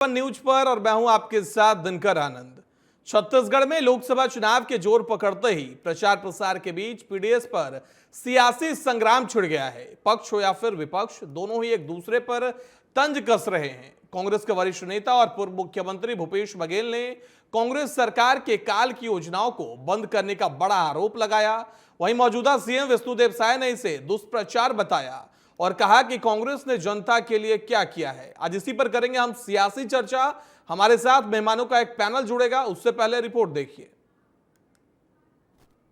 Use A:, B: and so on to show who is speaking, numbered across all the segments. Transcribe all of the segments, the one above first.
A: News पर और मैं हूं आपके साथ दिनकर आनंद। छत्तीसगढ़ में लोकसभा चुनाव के जोर पकड़ते ही प्रचार प्रसार के बीच पीडीएस पर सियासी संग्राम छिड़ गया है। पक्ष हो या फिर विपक्ष, दोनों ही एक दूसरे पर तंज कस रहे हैं। कांग्रेस के वरिष्ठ नेता और पूर्व मुख्यमंत्री भूपेश बघेल ने कांग्रेस सरकार के काल की योजनाओं को बंद करने का बड़ा आरोप लगाया। वहीं मौजूदा सीएम विष्णुदेव साय ने इसे दुष्प्रचार बताया और कहा कि कांग्रेस ने जनता के लिए क्या किया है। आज इसी पर करेंगे हम सियासी चर्चा। हमारे साथ मेहमानों का एक पैनल जुड़ेगा, उससे पहले रिपोर्ट देखिए।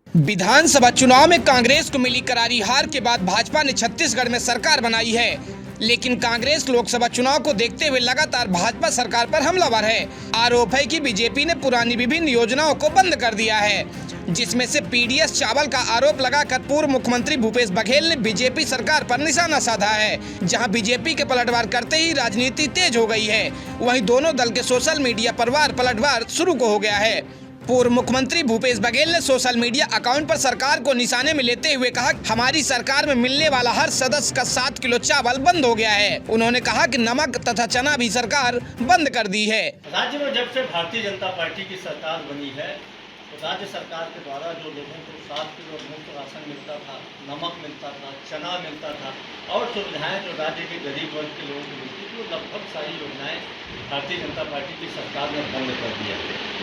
B: विधानसभा चुनाव में कांग्रेस को मिली करारी हार के बाद भाजपा ने छत्तीसगढ़ में सरकार बनाई है, लेकिन कांग्रेस लोकसभा चुनाव को देखते हुए लगातार भाजपा सरकार पर हमलावर है। आरोप है कि बीजेपी ने पुरानी विभिन्न योजनाओं को बंद कर दिया है, जिसमें से पीडीएस चावल का आरोप लगाकर पूर्व मुख्यमंत्री भूपेश बघेल ने बीजेपी सरकार पर निशाना साधा है। जहां बीजेपी के पलटवार करते ही राजनीति तेज हो गई है, वहीं दोनों दल के सोशल मीडिया पर पलटवार शुरू हो गया है। पूर्व मुख्यमंत्री भूपेश बघेल ने सोशल मीडिया अकाउंट पर सरकार को निशाने में लेते हुए कहा, हमारी सरकार में मिलने वाला हर सदस्य का 7 किलो चावल बंद हो गया है। उन्होंने कहा कि नमक तथा चना भी सरकार बंद कर दी है।
C: राज्य में जब से भारतीय जनता पार्टी की सरकार बनी है, तो राज्य सरकार के द्वारा जो लोगों को 7 किलो मुफ्त राशन मिलता था, नमक मिलता था, चना मिलता था और सुविधाएं जो राज्य के गरीब वर्ग के लोगों को मिलती थी, वो लगभग सारी योजनाएं भारतीय जनता पार्टी की सरकार ने बंद कर दिया।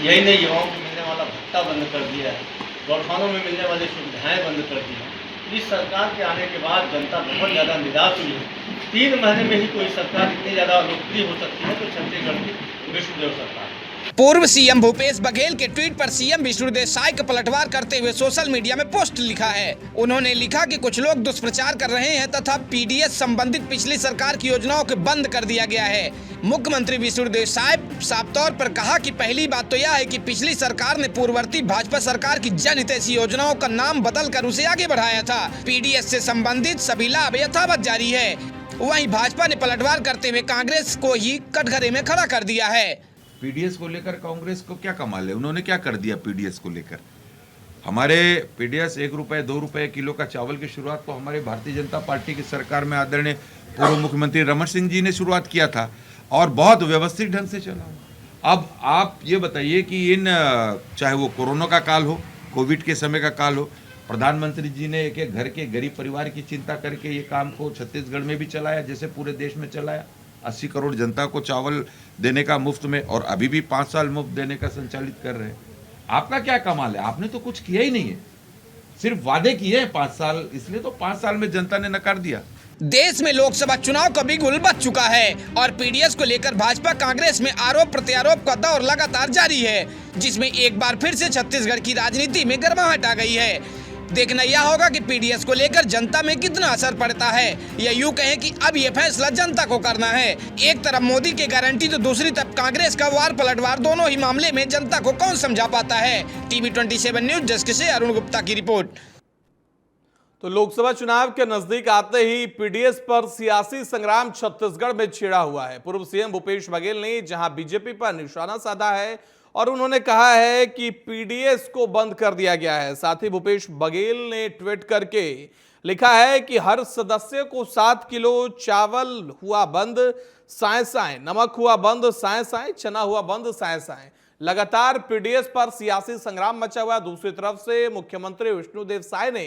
C: यही नहीं, युवाओं को मिलने वाला भत्ता बंद कर दिया है, गौठानों में मिलने वाली सुविधाएं बंद कर दी हैं। इस सरकार के आने के बाद जनता बहुत ज़्यादा निराश हुई है। 3 महीने में ही कोई सरकार इतनी ज़्यादा लोकप्रिय हो सकती है तो छत्तीसगढ़ की विष्णुदेव सरकार।
B: पूर्व सीएम भूपेश बघेल के ट्वीट पर सीएम विष्णुदेव साय का पलटवार करते हुए सोशल मीडिया में पोस्ट लिखा है। उन्होंने लिखा कि कुछ लोग दुष्प्रचार कर रहे हैं तथा पीडीएस संबंधित पिछली सरकार की योजनाओं को बंद कर दिया गया है। मुख्यमंत्री विष्णुदेव साय साफ तौर पर कहा कि पहली बात तो यह है कि पिछली सरकार ने पूर्ववर्ती भाजपा सरकार की जनहितैषी योजनाओं का नाम बदल कर उसे आगे बढ़ाया था। पीडीएस से संबंधित सभी लाभ यथावत जारी है। वहीं भाजपा ने पलटवार करते हुए कांग्रेस को ही कटघरे में खड़ा कर दिया है।
D: पीडीएस को लेकर कांग्रेस को क्या कमाल है? उन्होंने क्या कर दिया पीडीएस को लेकर? हमारे पीडीएस 1 रुपए 2 रुपए किलो का चावल की शुरुआत तो हमारे भारतीय जनता पार्टी की सरकार में आदरणीय पूर्व मुख्यमंत्री रमन सिंह जी ने शुरुआत किया था और बहुत व्यवस्थित ढंग से चला। अब आप ये बताइए कि चाहे वो कोरोना का काल हो, कोविड के समय का काल हो, प्रधानमंत्री जी ने एक घर के गरीब परिवार की चिंता करके ये काम को छत्तीसगढ़ में भी चलाया, जैसे पूरे देश में चलाया। 80 करोड़ जनता को चावल देने का मुफ्त में, और अभी भी 5 साल मुफ्त देने का संचालित कर रहे हैं। आपका क्या कमाल है? आपने तो कुछ किया ही नहीं है, सिर्फ वादे किए हैं 5 साल, इसलिए तो 5 साल में जनता ने नकार दिया।
B: देश में लोकसभा चुनाव का बिगुल बज चुका है और पीडीएस को लेकर भाजपा कांग्रेस में आरोप प्रत्यारोप का दौर लगातार जारी है, जिसमें एक बार फिर से छत्तीसगढ़ की राजनीति में गर्माहट आ गई है। देखना यह होगा कि पीडीएस को लेकर जनता में कितना असर पड़ता है, या यूं कहें कि अब यह फैसला जनता को करना है। एक तरफ मोदी की गारंटी तो दूसरी तरफ कांग्रेस का वार पलटवार, दोनों ही मामले में जनता को कौन समझा पाता है। टीवी 27 न्यूज डेस्क से अरुण गुप्ता की रिपोर्ट।
A: तो लोकसभा चुनाव के नजदीक आते ही पीडीएस पर सियासी संग्राम छत्तीसगढ़ में छिड़ा हुआ है। पूर्व सीएम भूपेश बघेल ने जहां बीजेपी पर निशाना साधा है और उन्होंने कहा है कि पीडीएस को बंद कर दिया गया है। साथ ही भूपेश बघेल ने ट्वीट करके लिखा है कि हर सदस्य को 7 किलो चावल हुआ बंद, साए साए, नमक हुआ बंद, साए साए, चना हुआ बंद, साए साए। लगातार पीडीएस पर सियासी संग्राम मचा हुआ। दूसरी तरफ से मुख्यमंत्री विष्णुदेव साय ने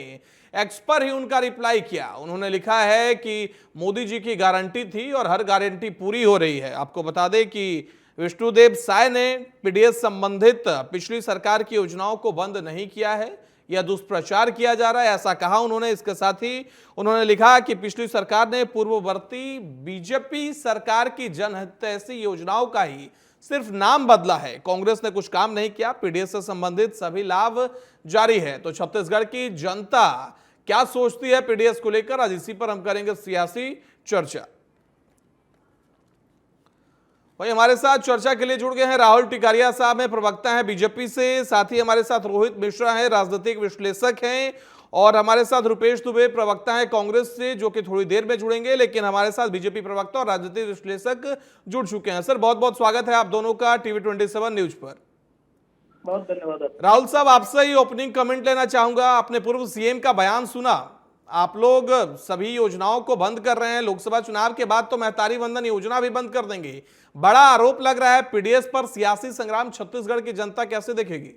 A: एक्स पर ही उनका रिप्लाई किया। उन्होंने लिखा है कि मोदी जी की गारंटी थी और हर गारंटी पूरी हो रही है। आपको बता दें कि विष्णुदेव साय ने पीडीएस संबंधित पिछली सरकार की योजनाओं को बंद नहीं किया है, यह दुष्प्रचार किया जा रहा है, ऐसा कहा उन्होंने। इसके साथ ही उन्होंने लिखा कि पिछली सरकार ने पूर्ववर्ती बीजेपी सरकार की जनहितैषी योजनाओं का ही सिर्फ नाम बदला है, कांग्रेस ने कुछ काम नहीं किया। पीडीएस से संबंधित सभी लाभ जारी है। तो छत्तीसगढ़ की जनता क्या सोचती है पीडीएस को लेकर, आज इसी पर हम करेंगे सियासी चर्चा। वही हमारे साथ चर्चा के लिए जुड़ गए हैं राहुल टिकारिया साहब हैं, प्रवक्ता हैं बीजेपी से। साथ ही हमारे साथ रोहित मिश्रा हैं, राजनीतिक विश्लेषक हैं, और हमारे साथ रुपेश दुबे प्रवक्ता हैं कांग्रेस से, जो कि थोड़ी देर में जुड़ेंगे। लेकिन हमारे साथ बीजेपी प्रवक्ता और राजनीतिक विश्लेषक जुड़ चुके हैं। सर, बहुत बहुत स्वागत है आप दोनों का टीवी 27 न्यूज पर।
E: बहुत धन्यवाद।
A: राहुल साहब, आपसे ही ओपनिंग कमेंट लेना चाहूंगा। आपने पूर्व सीएम का बयान सुना, आप लोग सभी योजनाओं को बंद कर रहे हैं, लोकसभा चुनाव के बाद तो महतारी वंदन योजना भी बंद कर देंगे। बड़ा आरोप लग रहा है पीडीएस पर, सियासी संग्राम छत्तीसगढ़ की जनता कैसे देखेगी?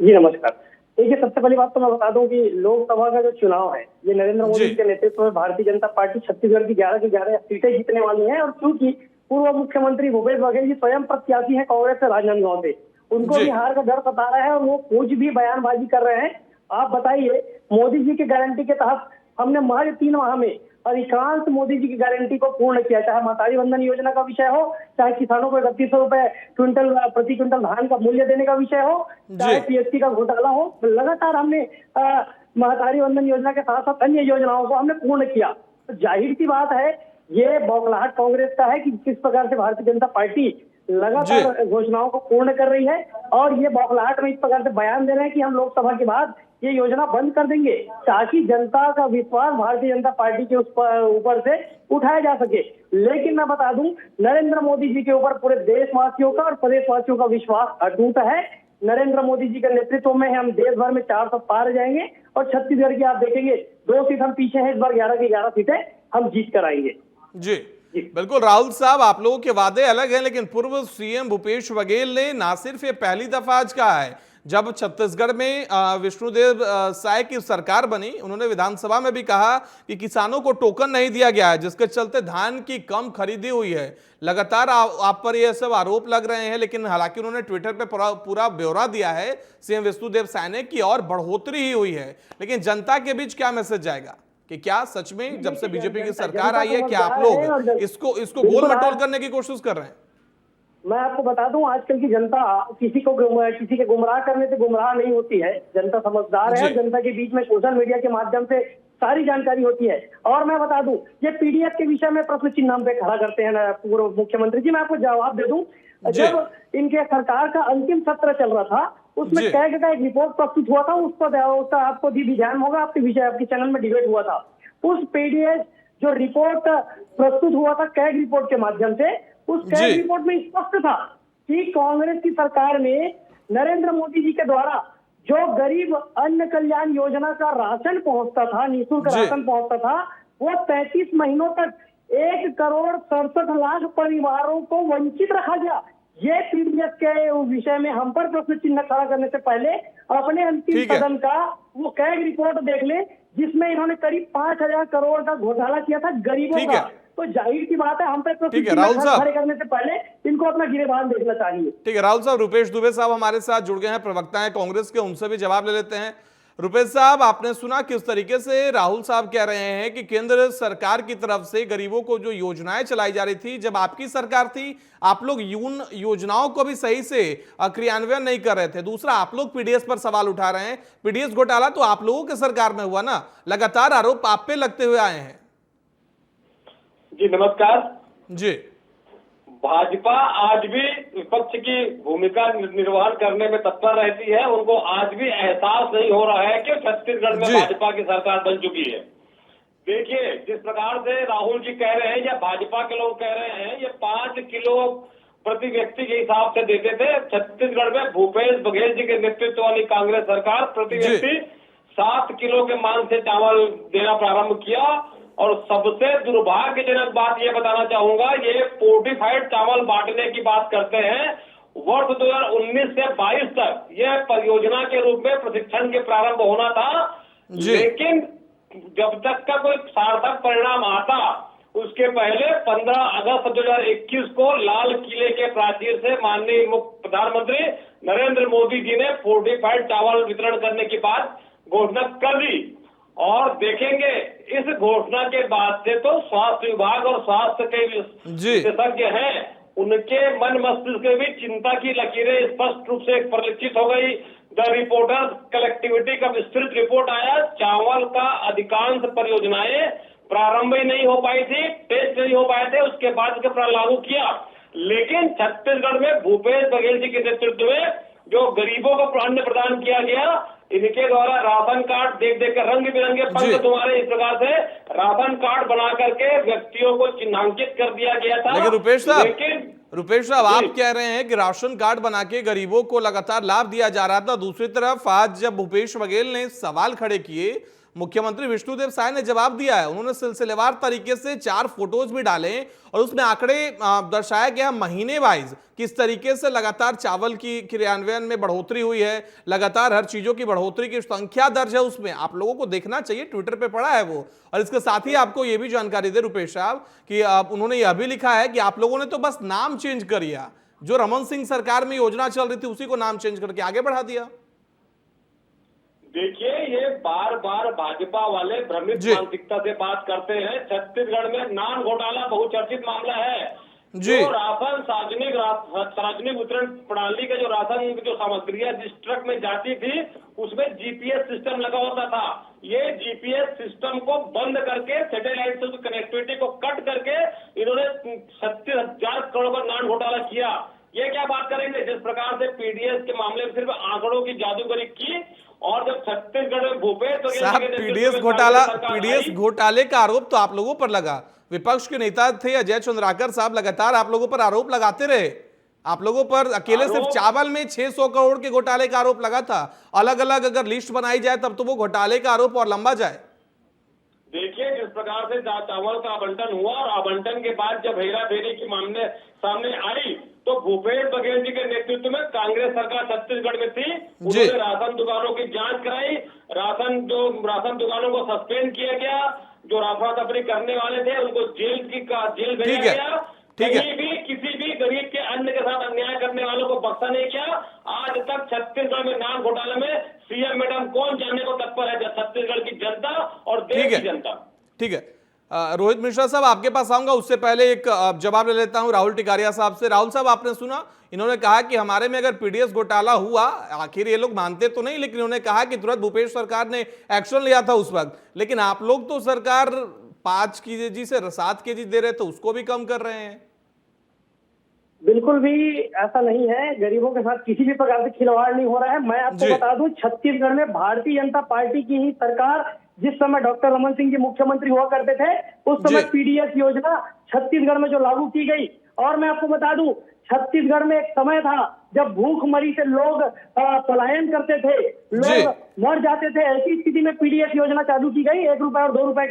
E: जी नमस्कार। देखिए, सबसे पहली बात तो मैं बता दूं कि लोकसभा का जो चुनाव है ये नरेंद्र मोदी के नेतृत्व में भारतीय जनता पार्टी छत्तीसगढ़ की 11 की 11 सीटें जीतने वाली है। और क्योंकि पूर्व मुख्यमंत्री भूपेश बघेल जी स्वयं प्रत्याशी है कांग्रेस से राजनांदगांव से, उनको भी हार का डर सता रहा है और वो कुछ भी बयानबाजी कर रहे हैं। आप बताइए, मोदी जी की गारंटी के तहत हमने महज 3 माह में अधिकांश मोदी जी की गारंटी को पूर्ण किया, चाहे महतारी वंदन योजना का विषय हो, चाहे किसानों को 3100 रुपए क्विंटल प्रति क्विंटल धान का मूल्य देने का विषय हो, चाहे पीएससी का घोटाला हो। लगातार हमने महतारी वंदन योजना के साथ साथ अन्य योजनाओं को हमने पूर्ण किया। तो जाहिर सी बात है, ये बौखलाहट कांग्रेस का है कि किस प्रकार से भारतीय जनता पार्टी लगातार घोषणाओं को पूर्ण कर रही है। और ये बौखलाहट में इस प्रकार से बयान दे रहे हैं कि हम लोकसभा के बाद ये योजना बंद कर देंगे, ताकि जनता का विश्वास भारतीय जनता पार्टी के ऊपर से उठाया जा सके। लेकिन मैं बता दूं, नरेंद्र मोदी जी के ऊपर पूरे देशवासियों का और प्रदेशवासियों का विश्वास अटूट है। नरेंद्र मोदी जी के नेतृत्व में हम देश भर में 400 पार जाएंगे और छत्तीसगढ़ की आप देखेंगे 2 सीट हम पीछे हैं, इस बार 11 की 11 सीटें हम जीत कर आएंगे।
A: जी बिल्कुल राहुल साहब, आप लोगों के वादे अलग हैं, लेकिन पूर्व सीएम भूपेश बघेल ने ना सिर्फ ये पहली दफा आज कहा है, जब छत्तीसगढ़ में विष्णुदेव साय की सरकार बनी, उन्होंने विधानसभा में भी कहा कि किसानों को टोकन नहीं दिया गया है, जिसके चलते धान की कम खरीदी हुई है। लगातार आप पर ये सब आरोप लग रहे हैं, लेकिन हालांकि उन्होंने ट्विटर पे पूरा ब्यौरा दिया है सीएम विष्णुदेव साय ने की और बढ़ोतरी ही हुई है। लेकिन जनता के बीच क्या मैसेज जाएगा कि क्या सच में जब से बीजेपी की सरकार आई है, क्या आप लोग इसको गोल मटोल करने की कोशिश कर रहे हैं?
E: मैं आपको बता दूं, आजकल की जनता किसी के गुमराह करने से गुमराह नहीं होती है। जनता समझदार है, जनता के बीच में सोशल मीडिया के माध्यम से सारी जानकारी होती है। और मैं बता दूं, ये पीडीएस के विषय में प्रश्न चिन्ह हम पे खड़ा करते हैं पूर्व मुख्यमंत्री जी। मैं आपको जवाब दे दूं, जब इनके सरकार का अंतिम सत्र चल रहा था, उसमें कैग का एक रिपोर्ट प्रस्तुत हुआ था, उसका आपको भी ध्यान होगा, आपके चैनल में डिबेट हुआ था। उस पीडीएस जो रिपोर्ट प्रस्तुत हुआ था कैग रिपोर्ट के माध्यम से, उस कैग रिपोर्ट में स्पष्ट था कि कांग्रेस की सरकार में नरेंद्र मोदी जी के द्वारा जो गरीब अन्न कल्याण योजना का राशन पहुंचता था, निःशुल्क राशन पहुंचता था, वो 33 महीनों तक 1,67,00,000 परिवारों को वंचित रखा गया। ये पीडीएस के विषय में हम पर प्रश्न चिन्ह खड़ा करने से पहले अपने अंतिम सदन का वो कैग रिपोर्ट देख ले, जिसमें इन्होंने करीब 5,000 करोड़ का घोटाला किया था गरीबों का। तो जाहिर सी बात है, हम पे प्रश्न चिन्ह खड़े करने से पहले इनको अपना गिरेबान देखना चाहिए।
A: ठीक है राहुल साहब, रुपेश दुबे साहब हमारे साथ जुड़ गए हैं, प्रवक्ता हैं कांग्रेस के, उनसे भी जवाब ले लेते हैं। रुपेश साहब, आपने सुना किस तरीके से राहुल साहब कह रहे हैं कि केंद्र सरकार की तरफ से गरीबों को जो योजनाएं चलाई जा रही थी, जब आपकी सरकार थी, आप लोग यून योजनाओं को भी सही से क्रियान्वयन नहीं कर रहे थे। दूसरा, आप लोग पीडीएस पर सवाल उठा रहे हैं। पीडीएस घोटाला तो आप लोगों के सरकार में हुआ ना, लगातार आरोप आप पे लगते हुए आए हैं।
F: जी नमस्कार
A: जी।
F: भाजपा आज भी विपक्ष की भूमिका निर्वहन करने में तत्पर रहती है। उनको आज भी एहसास नहीं हो रहा है कि छत्तीसगढ़ में भाजपा की सरकार बन चुकी है। देखिए, जिस प्रकार से राहुल जी कह रहे हैं या भाजपा के लोग कह रहे हैं, ये 5 किलो प्रति व्यक्ति के हिसाब से देते थे। छत्तीसगढ़ में भूपेश बघेल जी के नेतृत्व वाली कांग्रेस सरकार प्रति व्यक्ति 7 किलो के मान से चावल देना प्रारंभ किया। और सबसे दुर्भाग्यजनक बात ये बताना चाहूंगा, ये फोर्टिफाइड चावल बांटने की बात करते हैं। वर्ष 2019 से 22 तक यह परियोजना के रूप में प्रशिक्षण के प्रारंभ होना था, लेकिन जब तक का कोई सार्थक परिणाम आता, उसके पहले 15 अगस्त 2021 को लाल किले के प्राचीर से माननीय प्रधानमंत्री नरेंद्र मोदी जी ने फोर्टिफाइड चावल वितरण करने की बात घोषणा कर दी। और देखेंगे, इस घोषणा के बाद से तो स्वास्थ्य विभाग और स्वास्थ्य के विशेषज्ञ हैं, उनके मन मस्तिष्क में भी चिंता की लकीरें स्पष्ट रूप से परिलक्षित हो गई। द रिपोर्टर्स कलेक्टिविटी का विस्तृत रिपोर्ट आया, चावल का अधिकांश परियोजनाएं प्रारंभ ही नहीं हो पाई थी, टेस्ट नहीं हो पाए थे, उसके बाद इसके लागू किया। लेकिन छत्तीसगढ़ में भूपेश बघेल जी के नेतृत्व में जो गरीबों को अन्न प्रदान किया गया, इनके द्वारा राशन कार्ड देख देख कर रंग बिरंगे पंख तुम्हारे इस प्रकार से राशन कार्ड बना करके व्यक्तियों को चिन्हांकित कर दिया गया था।
A: लेकिन रुपेश साहब आप कह रहे हैं कि राशन कार्ड बना के गरीबों को लगातार लाभ दिया जा रहा था। दूसरी तरफ आज जब भूपेश बघेल ने सवाल खड़े किए, मुख्यमंत्री विष्णुदेव साय ने जवाब दिया है। उन्होंने सिलसिलेवार तरीके से 4 फोटोज भी डाले और उसमें आंकड़े दर्शाया गया महीने वाइज किस तरीके से लगातार चावल की क्रियान्वयन में बढ़ोतरी हुई है, लगातार हर चीजों की बढ़ोतरी की संख्या दर्ज है उसमें। आप लोगों को देखना चाहिए, ट्विटर पे पड़ा है वो। और इसके साथ ही आपको यह भी जानकारी दे रुपेश साहब कि उन्होंने यह भी लिखा है कि आप लोगों ने तो बस नाम चेंज कर दिया, जो रमन सिंह सरकार में योजना चल रही थी उसी को नाम चेंज करके आगे बढ़ा दिया।
F: देखिए, ये बार बार भाजपा वाले भ्रमित मानसिकता से बात करते हैं। छत्तीसगढ़ में नान घोटाला बहुचर्चित मामला है। जो राशन सार्वजनिक वितरण प्रणाली के जो राशन की जो सामग्रियां जिस ट्रक में जाती थी उसमें जीपीएस सिस्टम लगा होता था। ये जीपीएस सिस्टम को बंद करके सैटेलाइट से कनेक्टिविटी को कट करके इन्होंने 36,000 करोड़ का नान घोटाला किया। ये क्या बात करेंगे जिस प्रकार से पीडीएस के मामले में सिर्फ आंकड़ों की जादूगरी की, और जब छत्तीसगढ़ में भूपेश बघेल
A: पीडीएस घोटाले का आरोप तो आप लोगों पर लगा। विपक्ष के नेता थे अजय चंद्राकर साहब, लगातार आप लोगों पर आरोप लगाते रहे। आप लोगों पर अकेले सिर्फ चावल में 600 करोड़ के घोटाले का आरोप लगा था। अलग अलग अगर लिस्ट बनाई जाए तब तो वो घोटाले का आरोप और लंबा जाए।
F: देखिए, जिस प्रकार से चावल का आवंटन हुआ और आवंटन के बाद जब हेरा फेरी की मामले सामने आई तो भूपेश बघेल जी के नेतृत्व में कांग्रेस सरकार छत्तीसगढ़ में थी। उन्होंने राशन दुकानों की जांच कराई, राशन दुकानों को सस्पेंड किया गया, जो अफरा-तफरी करने वाले थे उनको जेल भेजा गया। कहीं भी किसी भी गरीब के अन्न के साथ अन्याय करने वालों को बख्शा नहीं किया। आज तक छत्तीसगढ़ में नान घोटाले में सीएम मैडम कौन जानने को तत्पर है? छत्तीसगढ़ की जनता और देश की जनता।
A: ठीक है, रोहित मिश्रा साहब आपके पास आऊंगा, उससे पहले एक जवाब ले लेता हूं राहुल टिकारिया साहब से। राहुल साहब, आपने सुना, इन्होंने कहा कि हमारे में अगर पीडीएस घोटाला हुआ, आखिर ये लोग मानते तो नहीं, लेकिन इन्होंने कहा कि तुरंत भूपेश सरकार ने एक्शन लिया था उस वक्त। लेकिन आप लोग तो सरकार 5 केजी से 7 केजी दे रहे, तो उसको भी कम कर रहे हैं।
E: बिल्कुल भी ऐसा नहीं है, गरीबों के साथ किसी भी प्रकार से खिलवाड़ नहीं हो रहा है। मैं आपको बता दूं, छत्तीसगढ़ में भारतीय जनता पार्टी की ही सरकार, जिस समय डॉक्टर रमन सिंह जी मुख्यमंत्री हुआ करते थे, उस समय पीडीएस योजना छत्तीसगढ़ में जो लागू की गई। और मैं आपको बता दूं, छत्तीसगढ़ में एक समय था जब भूखमरी से लोग पलायन करते थे, लोग मर जाते थे। ऐसी स्थिति में पीडीएस योजना चालू की गई। 1 रुपए और 2 रुपए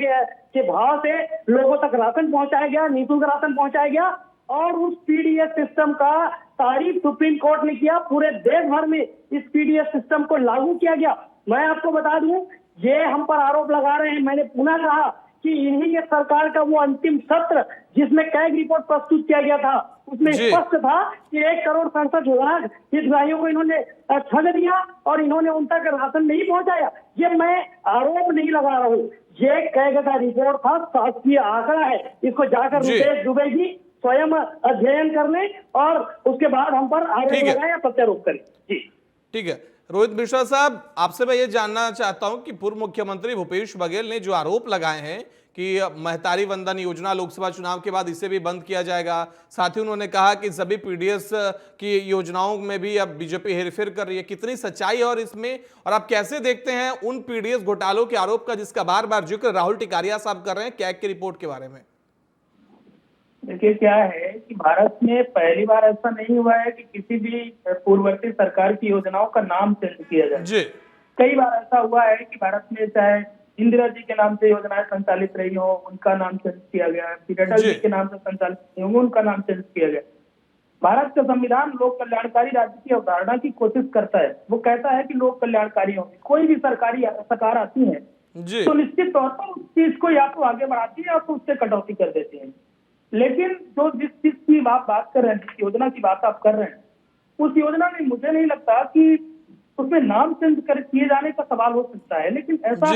E: के भाव से लोगों तक राशन पहुंचाया गया, निःशुल्क राशन पहुंचाया गया। और उस पीडीएस सिस्टम का तारीफ सुप्रीम कोर्ट ने किया। पूरे देश भर में इस पीडीएस सिस्टम को लागू किया गया। मैं आपको बता दूं, ये हम पर आरोप लगा रहे हैं। मैंने पुनः कहा कि इन्हीं के सरकार का वो अंतिम सत्र जिसमें कैग रिपोर्ट प्रस्तुत किया गया था, उसमें स्पष्ट था कि 1,67,00,000 हितग्राहियों को इन्होंने ठग दिया और इन्होंने उन तक राशन नहीं पहुंचाया। ये मैं आरोप नहीं लगा रहा हूँ, ये कैग का रिपोर्ट था, शासकीय आंकड़ा है। इसको जाकर रुपेश दुबे जी स्वयं अध्ययन कर लें और उसके बाद हम पर आरोप लगाएं या प्रत्यारोप करें। जी
A: ठीक है, रोहित मिश्रा साहब, आपसे मैं ये जानना चाहता हूं कि पूर्व मुख्यमंत्री भूपेश बघेल ने जो आरोप लगाए हैं कि महतारी वंदन योजना लोकसभा चुनाव के बाद इसे भी बंद किया जाएगा, साथ ही उन्होंने कहा कि सभी पीडीएस की योजनाओं में भी अब बीजेपी हेरफेर कर रही है, कितनी सच्चाई है और इसमें, और आप कैसे देखते हैं उन पीडीएस घोटालों के आरोप का जिसका बार बार जिक्र राहुल टिकारिया साहब कर रहे हैं कैग की रिपोर्ट के बारे में?
G: देखिए, क्या है कि भारत में पहली बार ऐसा नहीं हुआ है कि किसी भी पूर्ववर्ती सरकार की योजनाओं का नाम चेंज किया जाए। कई बार ऐसा हुआ है कि भारत में चाहे इंदिरा जी के नाम से योजनाएं संचालित रही हो, उनका नाम चेंज किया गया, फिर अटल जी के नाम से संचालित रही होंगे, उनका नाम चेंज किया गया। भारत का संविधान लोक कल्याणकारी राज्य की अवधारणा की कोशिश करता है। वो कहता है कि लोक कल्याणकारी होंगे। कोई भी सरकार आती है तो निश्चित तौर पर उस चीज को या तो आगे बढ़ाती है या तो उससे कटौती कर देती है। लेकिन जो जिस चीज की आप बात कर रहे हैं, जिस योजना की बात आप कर रहे हैं, उस योजना में मुझे नहीं लगता कि उसमें नाम चेंज कर किए जाने का सवाल हो सकता है। लेकिन ऐसा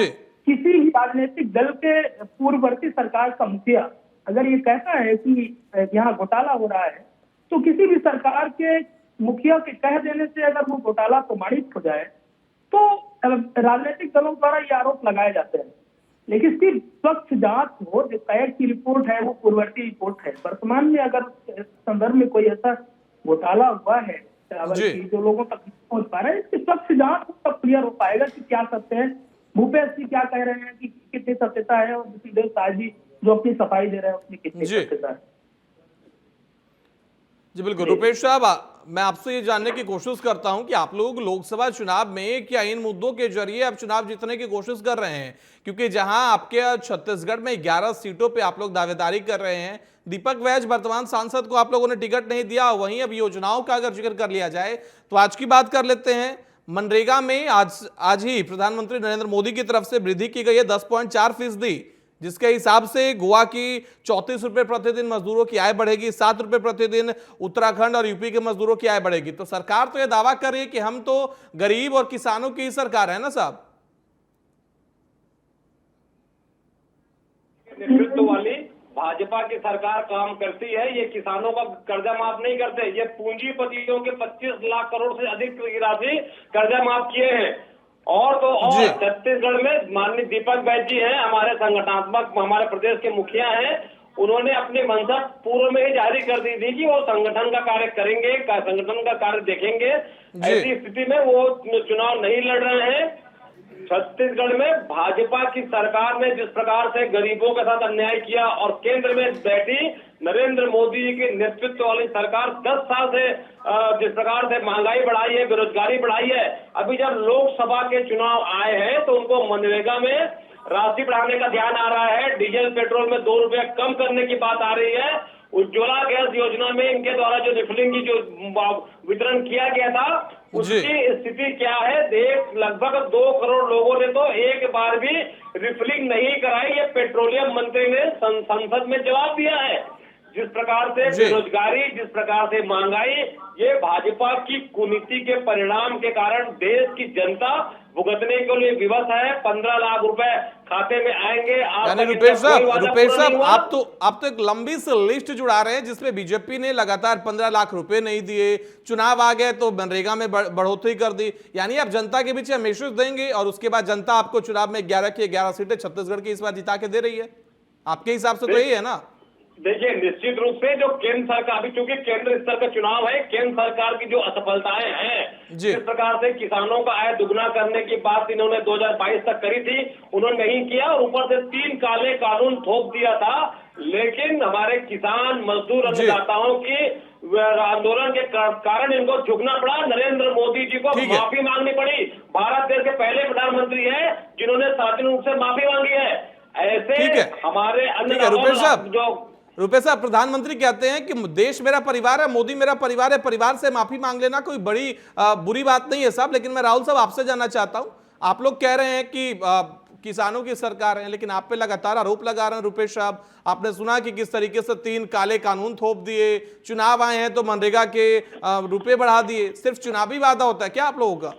G: किसी ही राजनीतिक दल के पूर्ववर्ती सरकार का मुखिया अगर ये कहता है कि यहाँ घोटाला हो रहा है, तो किसी भी सरकार के मुखिया के कह देने से अगर वो घोटाला प्रमाणित हो जाए तो राजनीतिक दलों द्वारा ये आरोप लगाए जाते हैं। लेकिन सिर्फ स्वच्छ जांच हो, जो कैग की रिपोर्ट है वो पूर्ववर्ती रिपोर्ट है। वर्तमान में अगर इस संदर्भ में कोई ऐसा घोटाला हुआ है चावल की जो लोगों तक नहीं पहुंच पा रहा है, इसकी स्वच्छ जांच तब क्लियर हो पाएगा कि क्या सत्य है, भूपेश जी क्या कह रहे हैं कि कितनी सत्यता है, और विष्णुदेव साय जी जो अपनी सफाई दे रहे हैं उसमें कितनी सत्यता है।
A: जी बिल्कुल, रुपेश साहब मैं आपसे ये जानने की कोशिश करता हूं कि आप लोग लोकसभा चुनाव में क्या इन मुद्दों के जरिए अब चुनाव जीतने की कोशिश कर रहे हैं? क्योंकि जहां आपके छत्तीसगढ़ में 11 सीटों पे आप लोग दावेदारी कर रहे हैं, दीपक वैज वर्तमान सांसद को आप लोगों ने टिकट नहीं दिया, वहीं अब योजनाओं का अगर जिक्र कर लिया जाए तो आज की बात कर लेते हैं। मनरेगा में आज ही प्रधानमंत्री नरेंद्र मोदी की तरफ से वृद्धि की गई है 10.4%, जिसके हिसाब से गोवा की 34 रुपए प्रतिदिन मजदूरों की आय बढ़ेगी, 7 रुपए प्रतिदिन उत्तराखंड और यूपी के मजदूरों की आय बढ़ेगी। तो सरकार तो यह दावा कर रही है कि हम तो गरीब और किसानों की सरकार है ना साहब।
F: नेतृत्व वाली भाजपा की सरकार काम करती है। ये किसानों का कर्जा माफ नहीं करते, ये पूंजीपतियों के 25 लाख करोड़ से अधिक की राशि कर्जा माफ किए हैं। और तो और छत्तीसगढ़ में माननीय दीपक वैद जी हैं, हमारे संगठनात्मक, हमारे प्रदेश के मुखिया हैं, उन्होंने अपनी मंशा पूर्व में ही जारी कर दी थी कि वो संगठन का कार्य करेंगे, संगठन का कार्य देखेंगे। ऐसी स्थिति में वो चुनाव नहीं लड़ रहे हैं। छत्तीसगढ़ में भाजपा की सरकार ने जिस प्रकार से गरीबों के साथ अन्याय किया और केंद्र में बैठी नरेंद्र मोदी जी के नेतृत्व वाली सरकार 10 साल से जिस प्रकार से महंगाई बढ़ाई है, बेरोजगारी बढ़ाई है, अभी जब लोकसभा के चुनाव आए हैं तो उनको मनरेगा में राशि बढ़ाने का ध्यान आ रहा है, डीजल पेट्रोल में 2 रुपया कम करने की बात आ रही है। उज्ज्वला गैस योजना में इनके द्वारा जो रिफिलिंग की जो वितरण किया गया था उसकी स्थिति क्या है? लगभग 2 करोड़ लोगों ने तो एक बार भी रिफिलिंग नहीं कराई। ये पेट्रोलियम मंत्री ने संसद में जवाब दिया है। जिस प्रकार से बेरोजगारी, जिस प्रकार से महंगाई, ये भाजपा की कुनीति के परिणाम के कारण देश की जनता भुगतने के लिए विवश है। 15 लाख रुपए खाते में आएंगे।
A: यानी रुपेश साहब आप तो एक लंबी सी लिस्ट जुड़ा रहे हैं जिसमें बीजेपी ने लगातार 15 लाख रुपए नहीं दिए, चुनाव आ गए तो मनरेगा में बढ़ोतरी कर दी। यानी आप जनता के बीच मैसेज देंगे और उसके बाद जनता आपको चुनाव में 11 की 11 सीटें छत्तीसगढ़ की इस बार जिता के दे रही है। आपके हिसाब से तो यही है ना?
F: देखिए, निश्चित रूप से जो केंद्र सरकार, अभी चूंकि केंद्र स्तर का चुनाव है, केंद्र सरकार की जो असफलताएं हैं, जिस प्रकार से किसानों का आय दुगना करने की बात इन्होंने 2022 तक करी थी, उन्होंने नहीं किया और ऊपर से 3 काले कानून थोप दिया था। लेकिन हमारे किसान, मजदूर, अन्नदाताओं की आंदोलन के कारण इनको झुकना पड़ा। नरेंद्र मोदी जी को माफी मांगनी पड़ी। भारत देश के पहले प्रधानमंत्री है जिन्होंने सार्वजनिक रूप से माफी मांगी है। ऐसे हमारे अन्य
A: रुपेश साहब, प्रधानमंत्री कहते हैं कि देश मेरा परिवार है, मोदी मेरा परिवार है, परिवार से माफी मांग लेना कोई बड़ी बुरी बात नहीं है साहब। लेकिन मैं राहुल साहब आपसे जानना चाहता हूं, आप लोग कह रहे हैं कि किसानों की सरकार है, लेकिन आप पे लगातार आरोप लगा रहे हैं रुपेश साहब। आपने सुना कि किस तरीके से 3 काले कानून थोप दिए, चुनाव आए हैं तो मनरेगा के रुपए बढ़ा दिए। सिर्फ चुनावी वादा होता है क्या आप लोगों का?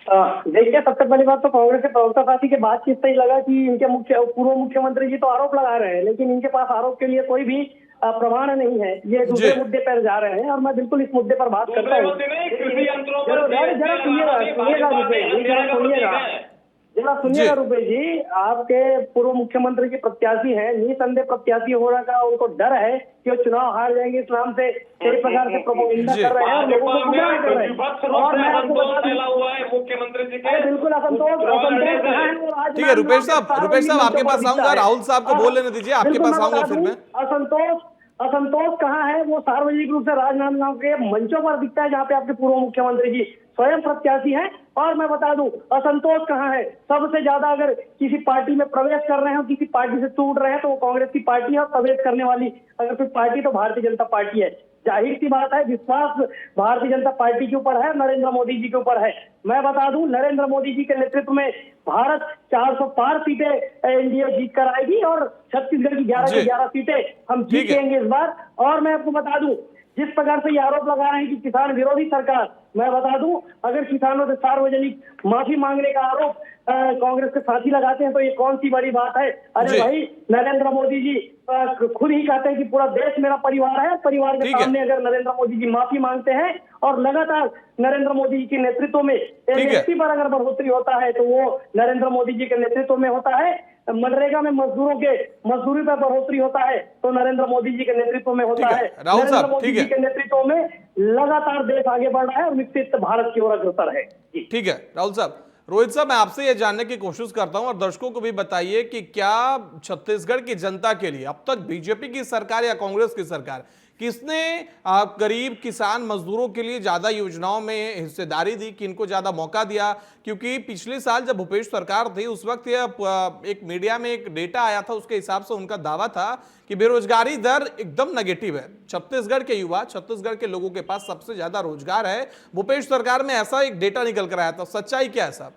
E: देखिए, सबसे पहली बात तो कांग्रेस के प्रवक्ता साथी के बातचीत से ही लगा कि इनके पूर्व मुख्यमंत्री जी तो आरोप लगा रहे हैं, लेकिन इनके पास आरोप के लिए कोई भी प्रमाण नहीं है। ये दूसरे मुद्दे पर जा रहे हैं और मैं बिल्कुल इस मुद्दे पर बात करता हूँ। जरा सुनिएगा रुपेश जी, आपके पूर्व मुख्यमंत्री के प्रत्याशी हैं, निसंदेह प्रत्याशी होने का उनको डर है कि वो चुनाव हार जाएंगे, इस नाम से कई प्रकार से प्रोपेगेंडा कर रहे हैं और लोगों को गुमराह कर रहे हैं। और मैं आपको बता दूं,
F: मुख्यमंत्री जी के
E: बिल्कुल असंतोष कहाँ है।
A: ठीक है रुपेश साहब आपके पास आऊंगा, राहुल साहब को बोल लेने दीजिए, आपके पास आऊंगा फिर मैं।
E: असंतोष कहाँ है? वो सार्वजनिक रूप से राजनांदगांव के मंचों पर दिखता है जहाँ पे आपके पूर्व मुख्यमंत्री जी स्वयं प्रत्याशी हैं। और मैं बता दूं, असंतोष कहाँ है? सबसे ज्यादा अगर किसी पार्टी में प्रवेश कर रहे हैं, किसी पार्टी से टूट रहे हैं, तो वो कांग्रेस की पार्टी है। और प्रवेश करने वाली अगर कोई पार्टी तो भारतीय जनता पार्टी है। जाहिर सी बात है, विश्वास भारतीय जनता पार्टी के ऊपर है, नरेंद्र मोदी जी के ऊपर है। मैं बता दूं, नरेंद्र मोदी जी के नेतृत्व में भारत 400 पार सीटें एनडीए जीत कर आएगी और छत्तीसगढ़ की 11 की 11 सीटें हम जीतेंगे इस बार। और मैं आपको बता दूं, जिस प्रकार से ये आरोप लगा रहे हैं कि किसान विरोधी सरकार, मैं बता दूं, अगर किसानों से सार्वजनिक माफी मांगने का आरोप कांग्रेस के साथी लगाते हैं तो ये कौन सी बड़ी बात है? अरे भाई, नरेंद्र मोदी जी खुद ही कहते हैं कि पूरा देश मेरा परिवार है। परिवार के सामने अगर नरेंद्र मोदी जी माफी मांगते हैं और लगातार नरेंद्र मोदी जी के नेतृत्व में एमएसपी पर अगर बढ़ोतरी होता है तो वो नरेंद्र मोदी जी के नेतृत्व में होता है। मनरेगा में मजदूरों के मजदूरी पर बढ़ोतरी होता है तो नरेंद्र मोदी जी के नेतृत्व में होता है। नरेंद्र मोदी जी के नेतृत्व में लगातार देश आगे बढ़ रहा है और विकसित भारत की ओर अग्रसर है।
A: ठीक है राहुल साहब। रोहित साहब, मैं आपसे ये जानने की कोशिश करता हूं और दर्शकों को भी बताइए कि क्या छत्तीसगढ़ की जनता के लिए अब तक बीजेपी की सरकार या कांग्रेस की सरकार, किसने गरीब किसान मजदूरों के लिए ज्यादा योजनाओं में हिस्सेदारी दी, किनको ज्यादा मौका दिया? क्योंकि पिछले साल जब भूपेश सरकार थी उस वक्त एक मीडिया में एक डेटा आया था, उसके हिसाब से उनका दावा था कि बेरोजगारी दर एकदम नेगेटिव है। छत्तीसगढ़ के युवा, छत्तीसगढ़ के लोगों के पास सबसे ज्यादा रोजगार है। भूपेश सरकार में ऐसा एक डेटा निकल कर आया था, सच्चाई क्या है साहब?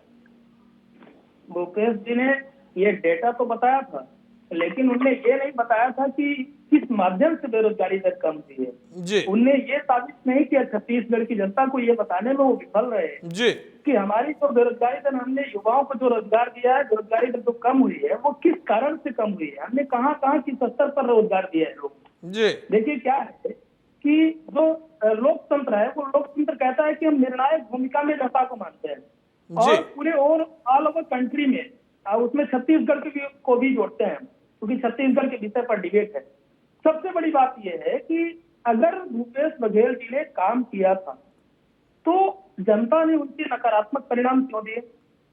G: भूपेश जी ने ये डेटा तो बताया था, लेकिन उनने ये नहीं बताया था कि किस माध्यम से बेरोजगारी दर कम हुई है
A: जी।
G: उनने ये साबित नहीं किया छत्तीसगढ़ की जनता को, ये बताने में वो विफल रहे
A: जी
G: कि हमारी जो बेरोजगारी दर, हमने युवाओं को जो रोजगार दिया है, बेरोजगारी दर जो कम हुई है वो किस कारण से कम हुई है, हमने कहाँ कहाँ किस स्तर पर रोजगार दिया है लोग। जी देखिए क्या है कि जो लोकतंत्र है, वो लोकतंत्र कहता है कि हम निर्णायक भूमिका में जनता को मानते हैं और पूरे ऑल ओवर कंट्री में, उसमें छत्तीसगढ़ को भी जोड़ते हैं क्योंकि छत्तीसगढ़ के विषय पर डिबेट है। सबसे बड़ी बात यह है कि अगर भूपेश बघेल जी ने काम किया था तो जनता ने उनके नकारात्मक परिणाम क्यों दिए?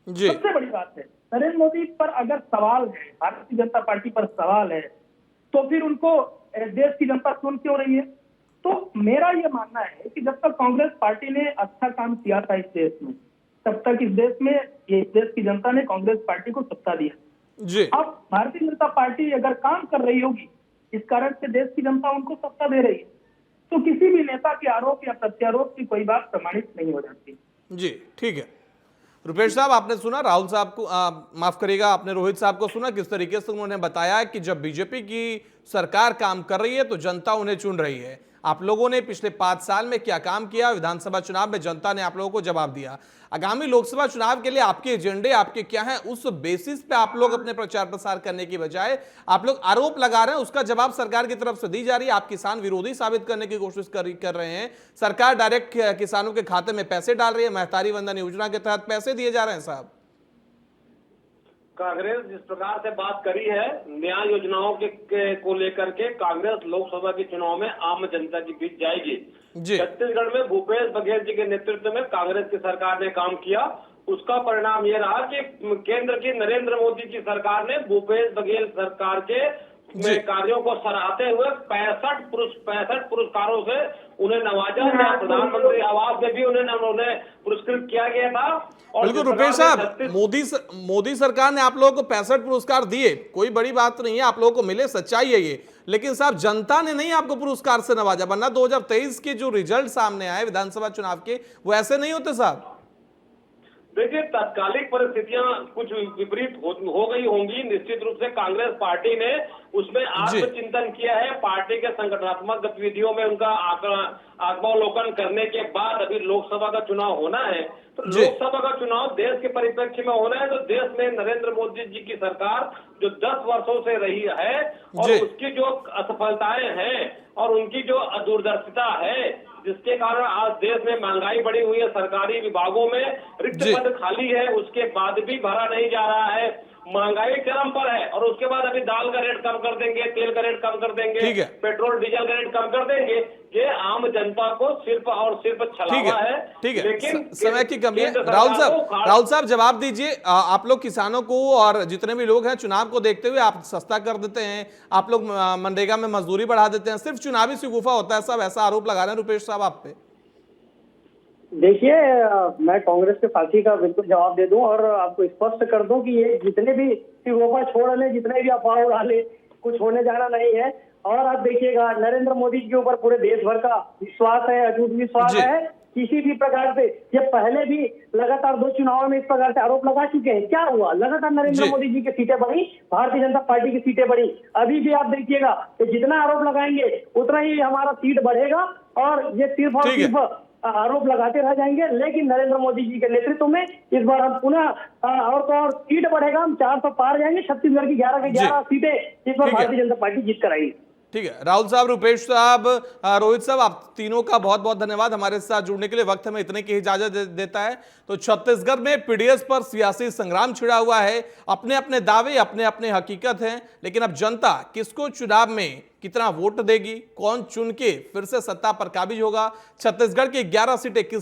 G: सबसे बड़ी बात है, नरेंद्र मोदी पर अगर सवाल है, भारतीय जनता पार्टी पर सवाल है, तो फिर उनको देश की जनता सुन क्यों रही है? तो मेरा यह मानना है कि जब तक कांग्रेस पार्टी ने अच्छा काम किया था इस देश में, तब तक इस देश की जनता ने कांग्रेस पार्टी को सत्ता दिया जी। अब भारतीय जनता पार्टी अगर काम कर रही होगी, इस कारण से देश की जनता उनको सत्ता दे रही है, तो किसी भी नेता के आरोप या प्रत्यारोप की कोई बात प्रमाणित नहीं हो जाती
A: जी। ठीक है रुपेश साहब, आपने सुना राहुल साहब को, माफ करिएगा, आपने रोहित साहब को सुना किस तरीके से उन्होंने बताया कि जब बीजेपी की सरकार काम कर रही है तो जनता उन्हें चुन रही है। आप लोगों ने पिछले 5 साल में क्या काम किया, विधानसभा चुनाव में जनता ने आप लोगों को जवाब दिया। आगामी लोकसभा चुनाव के लिए आपके एजेंडे आपके क्या हैं, उस बेसिस पे आप लोग अपने प्रचार प्रसार करने की बजाय आप लोग आरोप लगा रहे हैं, उसका जवाब सरकार की तरफ से दी जा रही है। आप किसान विरोधी साबित करने की कोशिश कर रहे हैं। सरकार डायरेक्ट किसानों के खाते में पैसे डाल रही है, महतारी वंदन योजना के तहत पैसे दिए जा रहे हैं। साहब,
F: कांग्रेस जिस प्रकार से बात करी है न्याय योजनाओं को लेकर के, कांग्रेस लोकसभा के चुनाव में आम जनता के बीच जाएगी। छत्तीसगढ़ में भूपेश बघेल जी के नेतृत्व में कांग्रेस की सरकार ने काम किया, उसका परिणाम ये रहा कि केंद्र की नरेंद्र मोदी की सरकार ने भूपेश बघेल सरकार के कार्यों को सराहते हुए 65 पुरस्कारों से उन्हें नवाजा। प्रधानमंत्री आवास में भी उन्हें पुरस्कृत किया गया था।
A: बिल्कुल रुपेश साहब, मोदी सरकार ने आप लोगों को 65 पुरस्कार दिए, कोई बड़ी बात नहीं है, आप लोगों को मिले, सच्चाई है ये। लेकिन साहब जनता ने नहीं आपको पुरस्कार से नवाजा, वरना 2023 के जो रिजल्ट सामने आए विधानसभा चुनाव के, वो ऐसे नहीं होते साहब।
F: देखिए तात्कालिक परिस्थितियां कुछ विपरीत हो गई होंगी। निश्चित रूप से कांग्रेस पार्टी ने उसमें आत्मचिंतन किया है, पार्टी के संगठनात्मक गतिविधियों में उनका आत्मावलोकन करने के बाद अभी लोकसभा का चुनाव होना है। तो लोकसभा का चुनाव देश के परिप्रेक्ष्य में होना है, तो देश में नरेंद्र मोदी जी की सरकार जो 10 वर्षों से रही है और उसकी जो असफलताएं हैं और उनकी जो दूरदर्शिता है, जिसके कारण आज देश में महंगाई बढ़ी हुई है, सरकारी विभागों में रिक्त पद खाली है, उसके बाद भी भरा नहीं जा रहा है, महंगाई चरम पर है। और उसके बाद अभी दाल का रेट कम कर देंगे, तेल का रेट कम कर देंगे, पेट्रोल डीजल का रेट कम कर देंगे। ये आम जनता को सिर्फ और सिर्फ छलावा है।
A: ठीक है, लेकिन समय की कमी है। राहुल साहब जवाब दीजिए, आप लोग किसानों को और जितने भी लोग हैं चुनाव को देखते हुए आप सस्ता कर देते हैं, आप लोग मनरेगा में मजदूरी बढ़ा देते हैं, सिर्फ चुनावी शिगुफा होता है साहब, ऐसा आरोप लगा रहे हैं रुपेश साहब आप पे।
E: देखिए, मैं कांग्रेस के साथी का बिल्कुल जवाब दे दूं और आपको स्पष्ट कर दूं कि ये जितने भी शिगुफा छोड़ ले, जितने भी अफवाह उड़ा ले, कुछ होने जाना नहीं है। और आप देखिएगा नरेंद्र मोदी जी के ऊपर पूरे देश भर का विश्वास है, अटूट विश्वास है। किसी भी प्रकार से ये पहले भी लगातार 2 चुनावों में इस प्रकार से आरोप लगा चुके हैं। क्या हुआ? लगातार नरेंद्र मोदी जी की सीटें बढ़ी, भारतीय जनता पार्टी की सीटें बढ़ी। अभी भी आप देखिएगा कि जितना आरोप लगाएंगे उतना ही हमारा सीट बढ़ेगा और ये सिर्फ और सिर्फ आरोप लगाते रह जाएंगे। लेकिन नरेंद्र मोदी जी के नेतृत्व में इस बार हम पुनः और तो और सीट बढ़ेगा, हम 400 पार जाएंगे। छत्तीसगढ़ की 11 के 11 सीटें इस बार भारतीय जनता पार्टी जीत कर आएगी।
A: ठीक है, राहुल साहब, रुपेश साहब, रोहित साहब, आप तीनों का बहुत बहुत धन्यवाद हमारे साथ जुड़ने के लिए। वक्त हमें इतने की इजाजत देता है। तो छत्तीसगढ़ में पीडीएस पर सियासी संग्राम छिड़ा हुआ है, अपने अपने दावे, अपने अपने हकीकत हैं, लेकिन अब जनता किसको चुनाव में कितना वोट देगी, कौन चुन के फिर से सत्ता पर काबिज होगा, छत्तीसगढ़ की 11 सीटें किसके